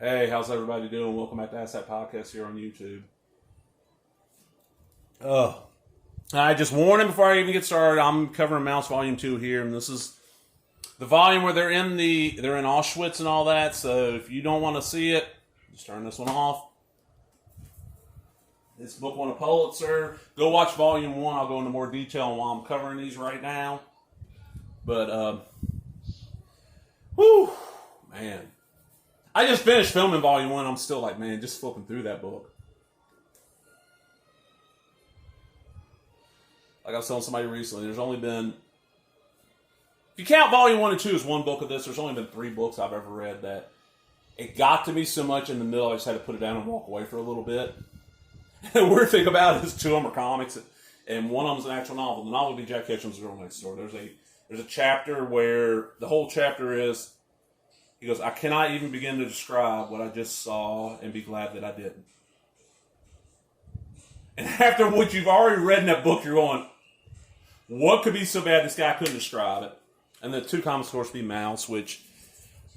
Hey, how's everybody doing? Welcome back to Ask That Podcast here on YouTube. I just warned him before I even get started. I'm covering Mouse Volume 2 here, and this is the volume where they're in Auschwitz and all that. So if you don't want to see it, just turn this one off. This book won a Pulitzer. Go watch Volume 1. I'll go into more detail on why I'm covering these right now. But, man. I just finished filming Volume 1. I'm still like, man, just flipping through that book. Like I was telling somebody recently, there's only been, if you count Volume 1 and 2 as one book of this, there's only been 3 books I've ever read that it got to me so much in the middle, I just had to put it down and walk away for a little bit. And the weird thing about it is 2 of them are comics, and one of them is an actual novel. The novel would be Jack Ketchum's Girl Next Door. There's a chapter where the whole chapter is, he goes, I cannot even begin to describe what I just saw and be glad that I didn't. And after what you've already read in that book, you're going, what could be so bad this guy couldn't describe it? And the 2 comics, of course, be Mouse, which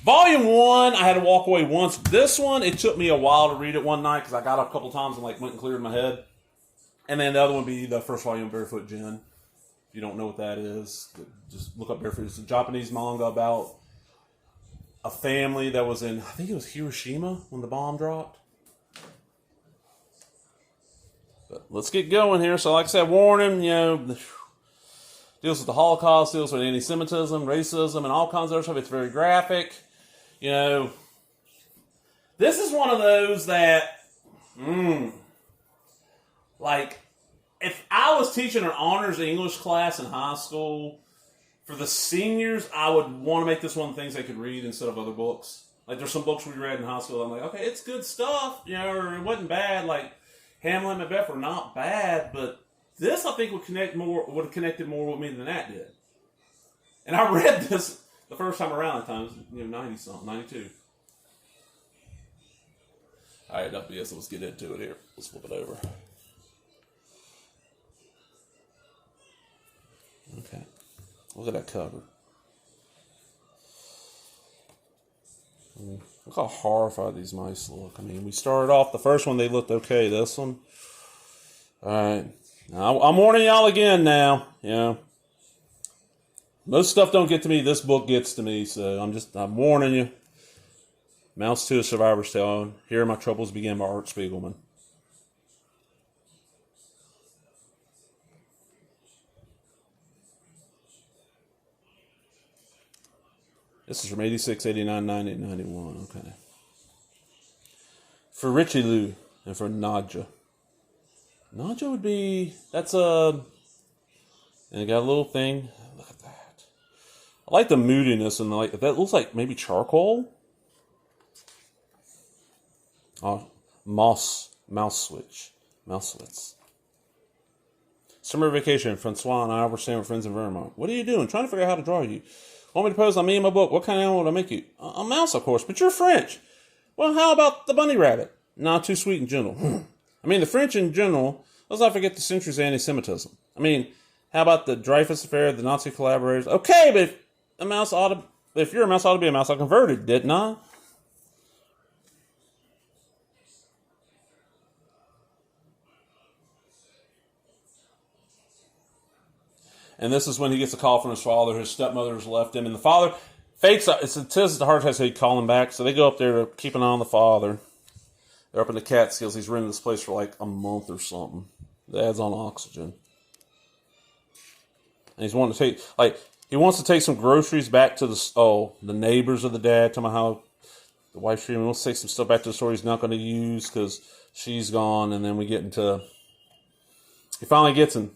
Volume 1, I had to walk away once. This one, it took me a while to read it one night because I got up a couple times and went and cleared my head. And then the other one would be the first volume, Barefoot Gen. If you don't know what that is, just look up Barefoot. It's a Japanese manga about a family that was in, I think it was Hiroshima when the bomb dropped. But let's get going here. So like I said, warning, deals with the Holocaust, deals with anti-Semitism, racism, and all kinds of other stuff. It's very graphic. This is one of those that, like, if I was teaching an honors English class in high school, for the seniors, I would want to make this one of the things they could read instead of other books. Like, there's some books we read in high school, I'm like, okay, it's good stuff, or it wasn't bad. Like, Hamlet and Macbeth were not bad, but this, I think, would have connected more with me than that did. And I read this the first time around that time, it was, 90-something, 92. All right, enough BS, let's get into it here. Let's flip it over. Okay. Look at that cover. Look how horrified these mice look. I mean, we started off, the first one, they looked okay. This one, all right. Now, I'm warning y'all again now. Most stuff don't get to me. This book gets to me, so I'm warning you. Mouse 2, A Survivor's Tale. Here My Troubles Begin by Art Spiegelman. This is from 86, 89, 90, 91. Okay. For Richie Lou and for Nadja. Nadja would be, and it got a little thing. Look at that. I like the moodiness and that looks like maybe charcoal. Oh, Mouse Switch. Summer vacation. Francois and I were staying with friends in Vermont. What are you doing? Trying to figure out how to draw you. Want me to pose on me and my book? What kind of animal would I make you? A mouse, of course, but you're French. Well, how about the bunny rabbit? Not too sweet and gentle. I mean, the French in general, let's not forget the centuries of anti-Semitism. I mean, how about the Dreyfus Affair, the Nazi collaborators? Okay, but if you're a mouse, ought to be a mouse. I converted, didn't I? And this is when he gets a call from his father. His stepmother has left him. And the father fakes, it's a heart attack, so he'd call him back. So they go up there to keep an eye on the father. They're up in the Catskills. He's renting this place for like a month or something. The dad's on oxygen. And he's wanting to he wants to take some groceries back to the neighbors of the dad. Tell me how the wife's treating him. He wants to take some stuff back to the store he's not going to use because she's gone. And then we get into, he finally gets him.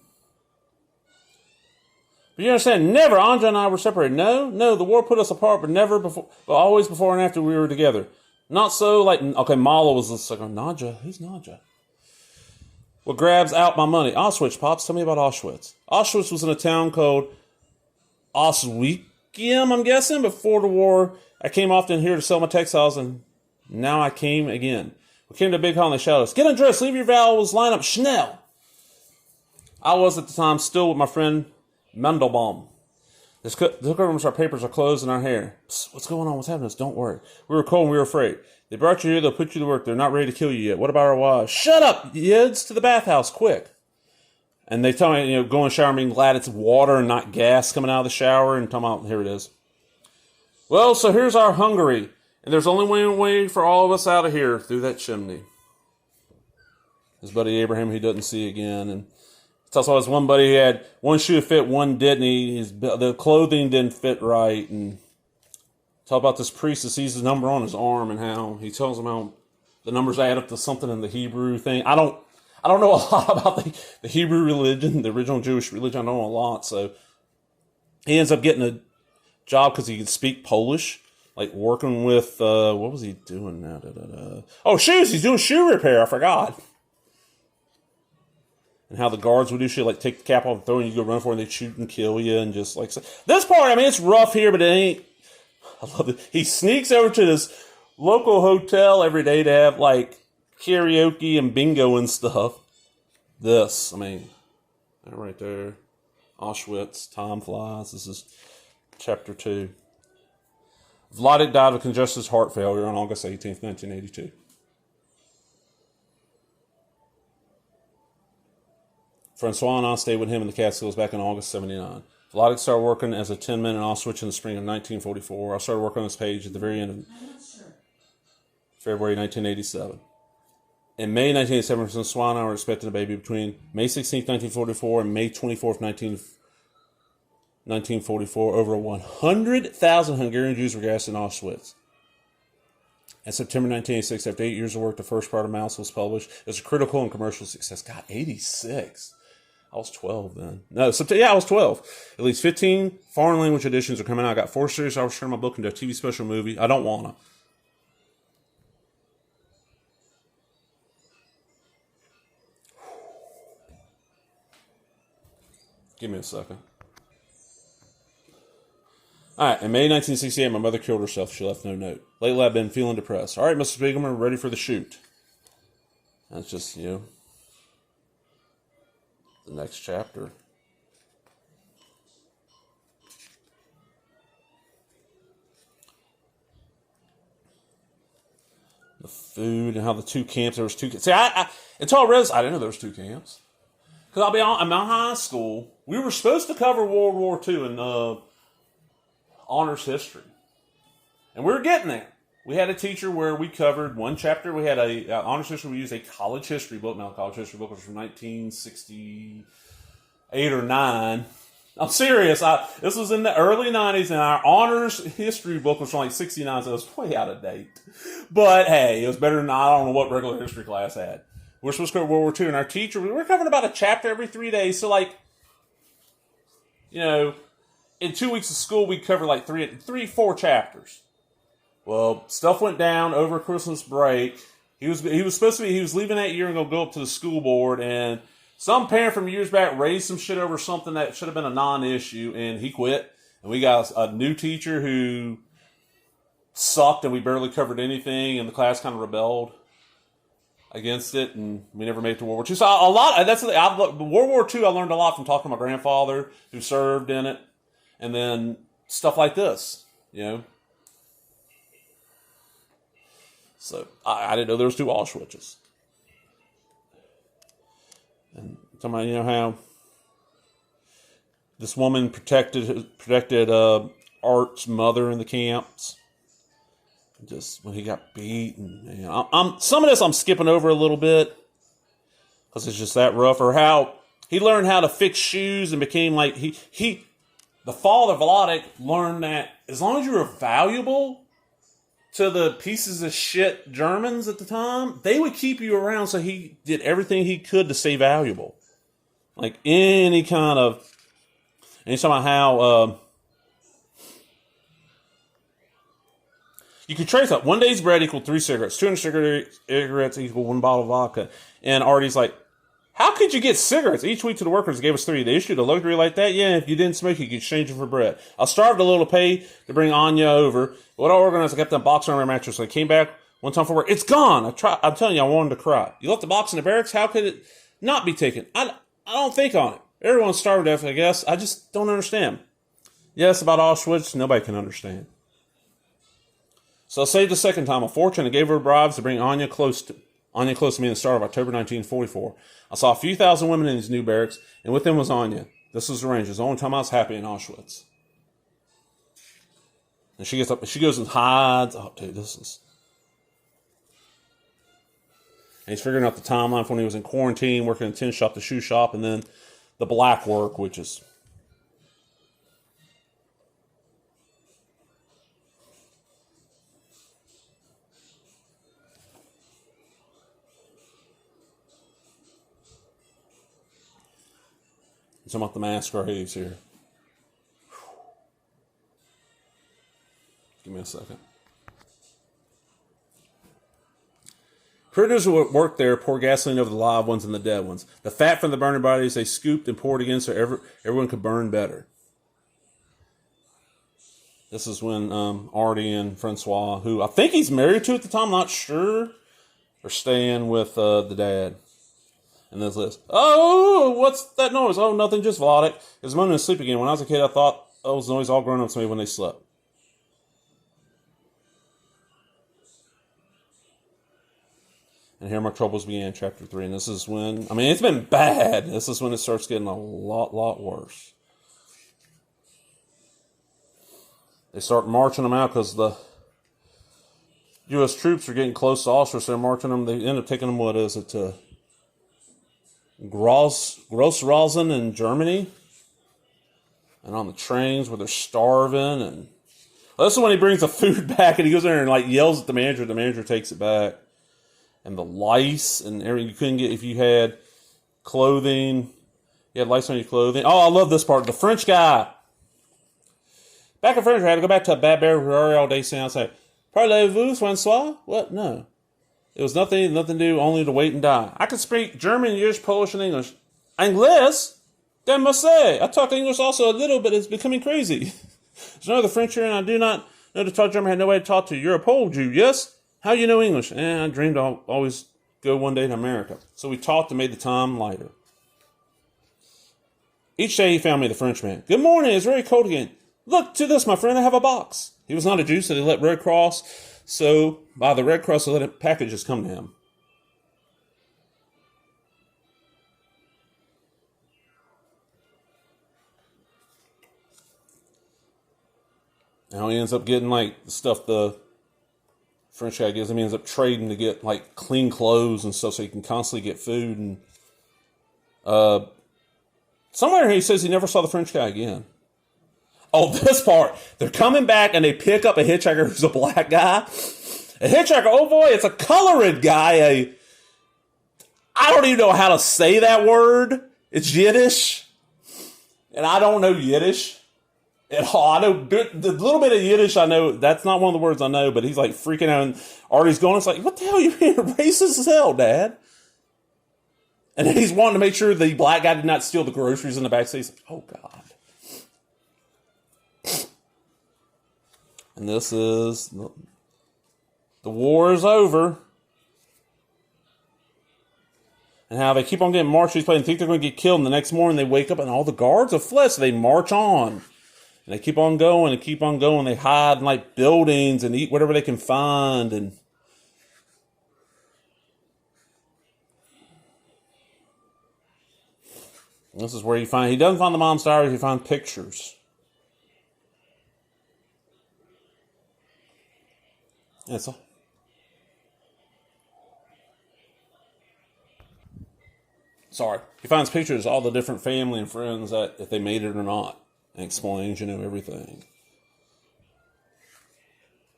But you understand, never, Anja and I were separated. No, the war put us apart, but never before, but always before and after we were together. Not so, Mala was just like, Nadja, who's Nadja? What grabs out my money? Auschwitz, Pops, tell me about Auschwitz. Auschwitz was in a town called Oswiecim, I'm guessing. Before the war, I came often here to sell my textiles, and now I came again. We came to a big hall, and they shouted us, get undressed, leave your vowels, line up, schnell. I was at the time still with my friend Mandelbaum. This government's our papers, our clothes, and our hair. Psst, what's going on? What's happening? Don't worry. We were cold and we were afraid. They brought you here. They'll put you to work. They're not ready to kill you yet. What about our wives? Shut up, yids! To the bathhouse, quick. And they tell me, go in the shower, being glad it's water and not gas coming out of the shower. And talking about, here it is. Well, so here's our Hungary. And there's only one way for all of us out of here, through that chimney. His buddy Abraham, he doesn't see again. And it's also his one buddy, he had one shoe fit, one didn't. The clothing didn't fit right. And talk about this priest that sees the number on his arm and how he tells him how the numbers add up to something in the Hebrew thing. I don't know a lot about the Hebrew religion, the original Jewish religion. I don't know a lot. So he ends up getting a job because he could speak Polish, like working with, what was he doing now? Oh, shoes. He's doing shoe repair. I forgot. And how the guards would do shit, like take the cap off and throw it, and you go run for it, and they shoot and kill you, and just like, this part, I mean, it's rough here, but it ain't. I love it. He sneaks over to this local hotel every day to have like karaoke and bingo and stuff. This, I mean, right there. Auschwitz, time flies. This is chapter 2. Vladik died of congestive heart failure on August 18th, 1982. Francois and I stayed with him in the Catskills back in August 79. Vladik started working as a 10-man in Auschwitz in the spring of 1944. I started working on this page at the very end of February 1987. In May 1987, Francois and I were expecting a baby. Between May 16, 1944 and May 24, 1944, over 100,000 Hungarian Jews were gassed in Auschwitz. In September 1986, after 8 years of work, the first part of Mouse was published. It was a critical and commercial success. God, 86. I was 12 then. No, I was 12. At least 15 foreign language editions are coming out. I got 4 series. I was turning my book into a TV special movie. I don't want to. Give me a second. All right, in May 1968, my mother killed herself. She left no note. Lately, I've been feeling depressed. All right, Mrs. Bigham, we're ready for the shoot. That's just, the next chapter. The food and how the 2 camps, there was 2 camps. See, until I realized, I didn't know there was 2 camps. Because I'll be honest, in my high school, we were supposed to cover World War II in honors history. And we were getting there. We had a teacher where we covered one chapter. We had a honors history. We used a college history book. Now, the college history book was from 1968 or 9. I'm serious. This was in the early 90s, and our honors history book was from like 69, so it was way out of date. But hey, it was better than I don't know what regular history class had. We're supposed to cover World War II, and our teacher, we were covering about a chapter every 3 days. So, like, in 2 weeks of school, we covered like 4 chapters. Well, stuff went down over Christmas break. He was leaving that year and going to go up to the school board, and some parent from years back raised some shit over something that should have been a non-issue, and he quit. And we got a new teacher who sucked, and we barely covered anything, and the class kind of rebelled against it, and we never made it to World War II. So World War II, I learned a lot from talking to my grandfather who served in it, and then stuff like this, So I didn't know there was 2 Auschwitzes. And talking about, how this woman protected Art's mother in the camps. Just when he got beat, and some of this I'm skipping over a little bit because it's just that rough. Or how he learned how to fix shoes and became like the father Vladik learned that as long as you were valuable to the pieces of shit Germans at the time, they would keep you around. So he did everything he could to stay valuable, like any kind of. And he's talking about how. You can trace up 1 day's bread equal 3 cigarettes, 200 cigarettes equal 1 bottle of vodka. And Artie's like, how could you get cigarettes? Each week to the workers gave us 3. They issued a luxury like that? Yeah, if you didn't smoke, you could exchange them for bread. I starved a little to pay to bring Anya over. What I organized, I kept that box on my mattress. So I came back one time for work. It's gone. I'm telling you, I wanted to cry. You left the box in the barracks? How could it not be taken? I don't think on it. Everyone's starved to death, I guess. I just don't understand. Yes, about Auschwitz, nobody can understand. So I saved the second time a fortune and gave her bribes to bring Anya close to me in the start of October 1944. I saw a few thousand women in these new barracks, and with them was Anya. This was arranged. It was the only time I was happy in Auschwitz. And she gets up, she goes and hides. Oh, dude, this is... And he's figuring out the timeline from when he was in quarantine, working in the tin shop, the shoe shop, and then the black work, which is... He's talking about the mass graves here. Give me a second. Critters who worked there pour gasoline over the live ones and the dead ones. The fat from the burning bodies they scooped and poured again so everyone could burn better. This is when Artie and Francois, who I think he's married to at the time, not sure, are staying with the dad. And this list. Oh, what's that noise? Oh, nothing, just Vladik. His moaning and sleep again. When I was a kid, I thought, oh, it was noise all grown-ups made when they slept. And here my troubles began, chapter 3. And this is when, I mean, it's been bad. This is when it starts getting a lot worse. They start marching them out because the U.S. troops are getting close to Auschwitz. They're marching them. They end up taking them, what is it, to Grossrosen in Germany. And on the trains where they're starving. And well, this is when he brings the food back and he goes in there and like yells at the manager. The manager takes it back. And the lice and everything you couldn't get if you had clothing. You had lice on your clothing. Oh, I love this part. The French guy. Back in French, I had to go back to a bad bear all day saying outside. Parlez-vous, Francois? What? No. It was nothing to do, only to wait and die. I could speak German, Yiddish, Polish, and English. Anglais? Damn must say. I talk English also a little, but it's becoming crazy. There's no other French here, and I do not know to talk German. I had nobody to talk to. You're a Pole Jew, yes? How you know English? I dreamed I'll always go one day to America. So we talked and made the time lighter. Each day he found me the Frenchman. Good morning, it's very cold again. Look to this, my friend, I have a box. He was not a Jew, so they let Red Cross. So by the Red Cross, they let packages come to him. Now he ends up getting like the stuff the French guy gives him. He ends up trading to get like clean clothes and stuff so he can constantly get food. And somewhere he says he never saw the French guy again. Oh, this part. They're coming back and they pick up a hitchhiker who's a black guy. A hitchhiker, oh boy, it's a colored guy. I don't even know how to say that word. It's Yiddish. And I don't know Yiddish at all. I know the little bit of Yiddish I know. That's not one of the words I know, but he's like freaking out. And Artie's going, it's like, what the hell are you being racist as hell, Dad? And then he's wanting to make sure the black guy did not steal the groceries in the back seat. He's like, oh, God. And this is, the war is over. And how they keep on getting marched, these players think they're going to get killed. And the next morning they wake up and all the guards have fled. So they march on. And they keep on going and keep on going. They hide in like buildings and eat whatever they can find. And this is where he doesn't find the mom's diary, he finds pictures. It's a, sorry. He finds pictures of all the different family and friends that if they made it or not. And explains, everything.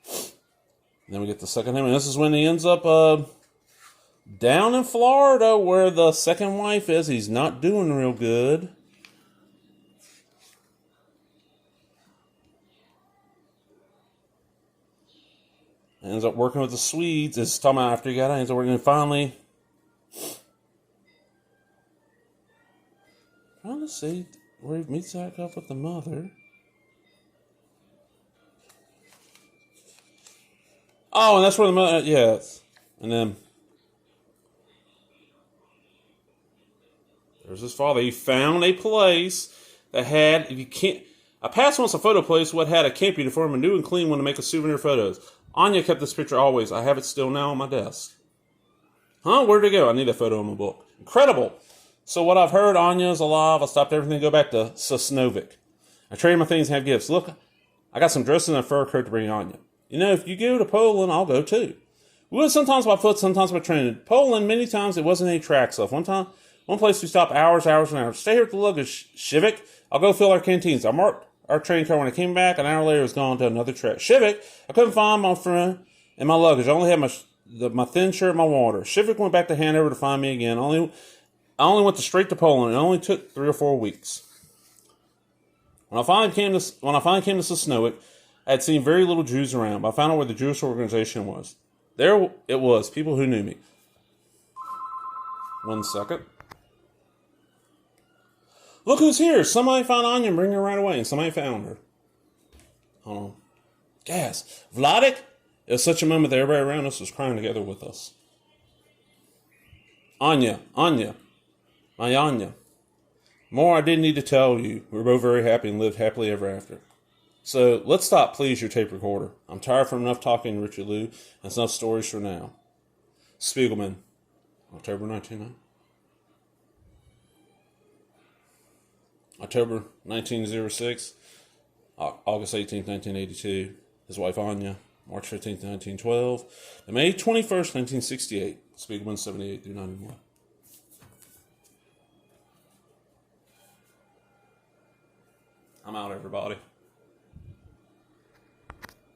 And then we get the second hymn. And this is when he ends up down in Florida where the second wife is. He's not doing real good. Ends up working with the Swedes. It's talking about after he got out. He ends up working and finally. Trying to see where he meets back up with the mother. Oh, and that's where the mother. Yes. And then there's his father. He found a place that had. If you can't. I passed once a photo place what had a camp uniform and new and clean one to make a souvenir photos. Anya kept this picture always. I have it still now on my desk. Huh? Where'd it go? I need a photo in my book. Incredible. So what I've heard, Anya is alive. I stopped everything to go back to Sosnovic. I traded my things and have gifts. Look, I got some dresses and a fur coat to bring Anya. You know, if you go to Poland, I'll go too. We went sometimes by foot, sometimes by train. Poland, many times it wasn't any track stuff. One place we stopped hours and hours. Stay here at the luggage, Shivik. I'll go fill our canteens. I marked our train car when I came back. An hour later, it was gone to another track. Shivik, I couldn't find my friend and my luggage. I only had my thin shirt and my water. Shivik went back to Hanover to find me again. I only went straight to Poland. It only took 3 or 4 weeks. When I finally came to Sosnowiec, I had seen very little Jews around, but I found out where the Jewish organization was. There it was, people who knew me. 1 second. Look who's here. Somebody found Anya and bring her right away, and somebody found her. Hold on. Gas. Vladik? It was such a moment that everybody around us was crying together with us. Anya, my Anya. More I didn't need to tell you. We were both very happy and lived happily ever after. So, let's stop, please, your tape recorder. I'm tired from enough talking to Richard Lou, and it's enough stories for now. Spiegelman, October 1906, August 18th, 1982. His wife Anya, March 15th, 1912, and May 21st, 1968. Spiegelman, 78 through 91. I'm out, everybody.